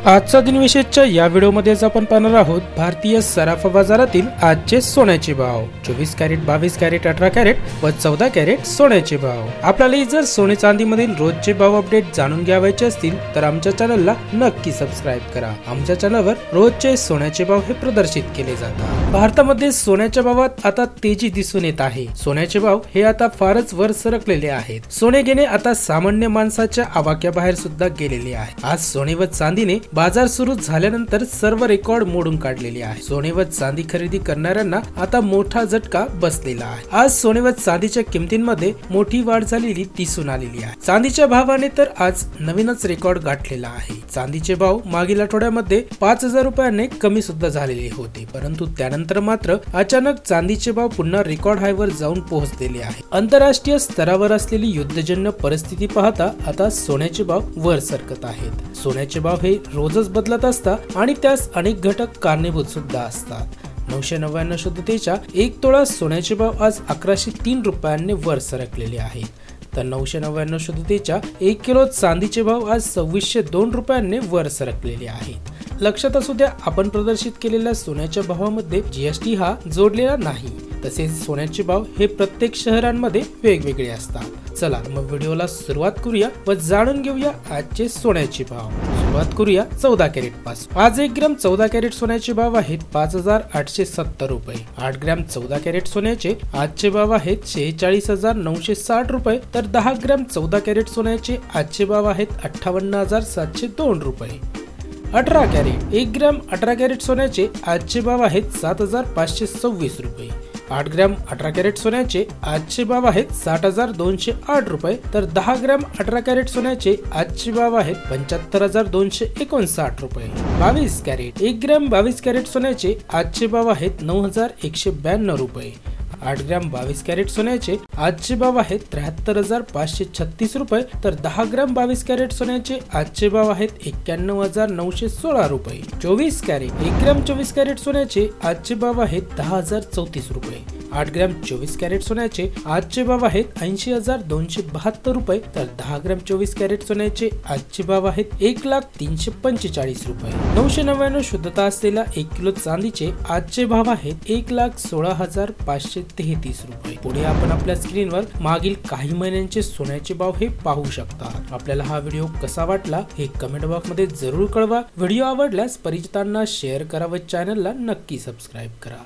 आजचा दिनविशेषच्या या व्हिडिओमध्ये आपण पाहणार आहोत भारतीय सराफा बाजारातील आजचे सोन्याचे भाव। 24 कॅरेट, 22 कॅरेट, 18 कॅरेट व 14 कॅरेट सोन्याचे भाव। आपल्याला जर सोने चांदी मधील रोजचे भाव अपडेट जाणून घ्यायचे असतील तर आमच्या चॅनलला नक्की सबस्क्राइब करा। आमच्या चॅनलवर रोजचे सोन्याचे भाव हे प्रदर्शित केले जातात। भारतामध्ये सोन्याच्या भावात आता तेजी दिसून येत आहे। सोन्याचे भाव हे आता फारच वर सरकलेले आहेत। सोने घेणे आता सामान्य माणसाच्या आवाक्याबाहेर सुद्धा गेलेले आहे। आज सोने व चांदीने बाजार सुरू झाल्यानंतर सर्व रेकॉर्ड मोडून काढलेले आहे। सोने व चांदी खरेदी करणाऱ्यांना आता मोठा झटका बसलेला आहे। आज सोने व चांदीच्या किमतींमध्ये मोठी वाढ झालेली दिसून आलेली आहे। चांदीच्या भावाने तर आज नवीनच रेकॉर्ड गाठलेला आहे। चांदीचे भाव मागील आठवड्यामध्ये 5000 रुपयांनी कमी सुद्धा झालेले होते, परंतु त्यानंतर मात्र अचानक चांदीचे भाव पुन्हा रेकॉर्ड हाय वर जाऊन पोहोचलेले आहे। आंतरराष्ट्रीय स्तरावर असलेली युद्धजन्य परिस्थिती पाहता आता सोन्याचे भाव वर सरकत आहेत। सोन्याचे भाव हे रोजच बदलत असतात आणि त्यास अनेक घटक कारणीभूत सुद्धा असतात। 999 शुद्धतेच्या 1 तोळा सोन्याचे भाव आज 1103 रुपयांनी वर सरकलेले आहेत। तर 999 शुद्धतेच्या 1 किलो चांदीचे भाव आज 2602 रुपयांनी वर सरकलेले आहेत। लक्षात असू द्या, आपण प्रदर्शित केलेल्या सोन्याच्या भावामध्ये जीएसटी हा जोडलेला नाही। तसेच सोन्याचे भाव हे प्रत्येक शहरांमध्ये वेगवेगळे असतात। चला मग व्हिडिओला सुरुवात करूया व जाणून घेऊया आजचे सोन्याचे भाव। सुरुवात करूया 14 कॅरेट पासून। आज 1 ग्रॅम 14 कॅरेट सोन्याचे भाव आहेत 5870 रुपये। 8 ग्रॅम 14 कॅरेट सोन्याचे आजचे भाव आहेत 46960 रुपये। तर 10 ग्रॅम 14 कॅरेट सोन्याचे आजचे भाव आहेत 58702 रुपये। 18 कॅरेट 1 ग्रॅम 18 कॅरेट सोन्याचे आजचे भाव आहेत 7526 रुपये। 8 ग्रॅम 18 कॅरेट सोन्याचे आजचे भाव आहेत 60208 रुपये। तर 10 ग्रॅम 18 कॅरेट सोन्याचे आजचे भाव आहेत 75259 रुपये। 22 कॅरेट 1 ग्रॅम 22 कॅरेट सोन्याचे आजचे भाव आहेत 9192 रुपये। 8 ग्रॅम 22 कॅरेट सोन्याचे आजचे भाव आहेत 73536 रुपये। तर 10 ग्रॅम 22 कॅरेट सोन्याचे आजचे भाव आहेत 91916 रुपये। 24 कॅरेट 1 ग्रॅम 24 कॅरेट सोन्याचे आजचे भाव आहेत 10034 रुपये। 8 ग्रॅम 24 कॅरेट सोन्याचे आजचे भाव आहेत 80272 रुपये। तर 10 ग्रॅम 24 कॅरेट सोन्याचे आजचे भाव आहेत 1,0345 रुपये। 999 शुद्धता असलेला 1 किलो चांदीचे आजचे भाव आहेत 1,16,533 रुपये। पुढे आपण आपल्या स्क्रीनवर मागील काही महिन्यांचे सोन्याचे भाव हे पाहू शकता। आपल्याला हा व्हिडिओ कसा वाटला हे कमेंट बॉक्स मध्ये जरूर कळवा। व्हिडिओ आवडल्यास परिचितांना शेअर करा व चॅनलला नक्की सबस्क्राइब करा।